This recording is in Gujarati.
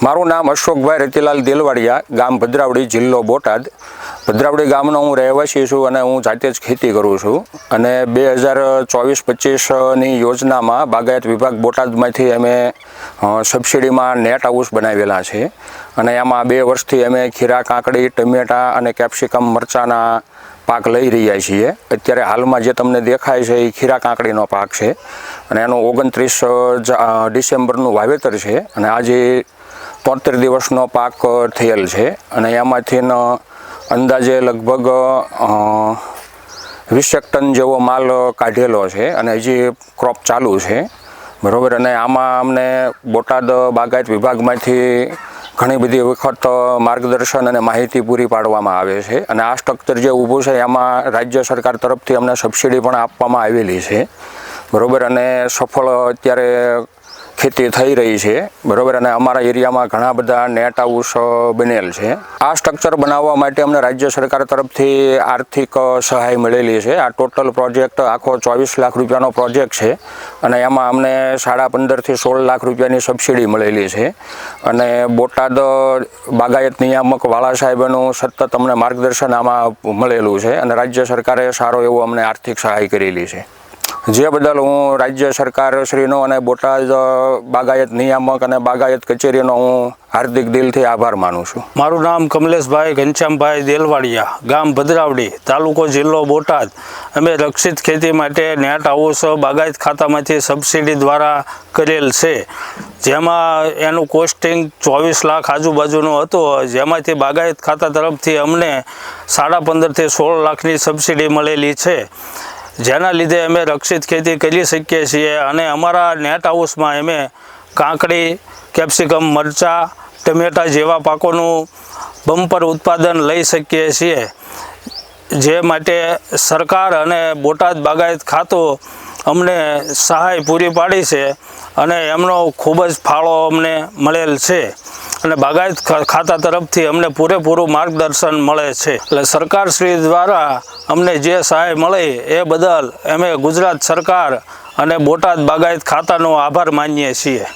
મારું નામ અશોકભાઈ રતિલાલ દેલવાડિયા, ગામ ભદ્રાવડી, જિલ્લો બોટાદ। ભદ્રાવડી ગામનો હું રહેવાસી છું અને હું જાતે જ ખેતી કરું છું। અને 2024-25ની યોજનામાં બાગાયત વિભાગ બોટાદમાંથી અમે સબસિડીમાં નેટ હાઉસ બનાવેલા છે અને એમાં 2 વર્ષથી અમે ખીરા, કાકડી, ટમેટા અને કેપ્સિકમ મરચાના પાક લઈ રહ્યા છીએ। અત્યારે હાલમાં જે તમને દેખાય છે એ ખીરા કાકડીનો પાક છે અને એનું 29 ડિસેમ્બરનું વાવેતર છે અને આજે 73 દિવસનો પાક થયેલ છે અને એમાંથી અંદાજે લગભગ 20 ટન જેવો માલ કાઢેલો છે અને હજી ક્રોપ ચાલુ છે, બરાબર। અને આમાં અમને બોટાદ બાગાયત વિભાગમાંથી ઘણી બધી વખત માર્ગદર્શન અને માહિતી પૂરી પાડવામાં આવે છે અને આ સ્ટ્રક્ચર જે ઊભું છે એમાં રાજ્ય સરકાર તરફથી અમને સબસિડી પણ આપવામાં આવેલી છે, બરાબર। અને સફળ અત્યારે ખેતી થઈ રહી છે, બરાબર। અને અમારા એરિયામાં ઘણા બધા નેટ હાઉસ બનેલ છે। આ સ્ટ્રક્ચર બનાવવા માટે અમને રાજ્ય સરકાર તરફથી આર્થિક સહાય મળેલી છે। આ ટોટલ પ્રોજેક્ટ આખો 24 લાખ રૂપિયાનો પ્રોજેક્ટ છે અને એમાં અમને 15.5 થી 16 લાખ રૂપિયાની સબસિડી મળેલી છે અને બોટાદ બાગાયત નિયામક વાળા સાહેબનું સતત અમને માર્ગદર્શન આમાં મળેલું છે અને રાજ્ય સરકારે સારો એવો અમને આર્થિક સહાય કરેલી છે, જે બદલ હું રાજ્ય સરકાર શ્રીનો અને બોટાદ બાગાયત નિયામક અને બાગાયત કચેરીનો હું હાર્દિક દિલથી આભાર માનું છું। મારું નામ કમલેશભાઈ ઘનશ્યામભાઈ દેલવાડિયા, ગામ ભદ્રાવડી, તાલુકો જિલ્લો બોટાદ। અમે રક્ષિત ખેતી માટે નેટ હાઉસ બાગાયત ખાતામાંથી સબસિડી દ્વારા કરેલ છે, જેમાં એનું કોસ્ટિંગ 24 લાખ આજુબાજુનું હતું, જેમાંથી બાગાયત ખાતા તરફથી અમને 15.5 થી 16 લાખની સબસિડી મળેલી છે, જેના લીધે અમે રક્ષિત ખેતી કરી શકીએ છીએ અને અમારા નેટ હાઉસમાં અમે કાકડી, કેપ્સિકમ, મરચાં, ટમેટા જેવા પાકોનું બમ્પર ઉત્પાદન લઈ શકીએ છીએ, જે માટે સરકાર અને બોટાદ બાગાયત ખાતું અમને સહાય પૂરી પાડી છે અને એમનો ખૂબ જ ફાળો અમને મળેલ છે અને બાગાયત ખાતા તરફથી અમને પૂરેપૂરું માર્ગદર્શન મળે છે। એટલે સરકારશ્રી દ્વારા અમને જે સહાય મળી એ બદલ અમે ગુજરાત સરકાર અને બોટાદ બાગાયત ખાતાનો આભાર માનીએ છીએ।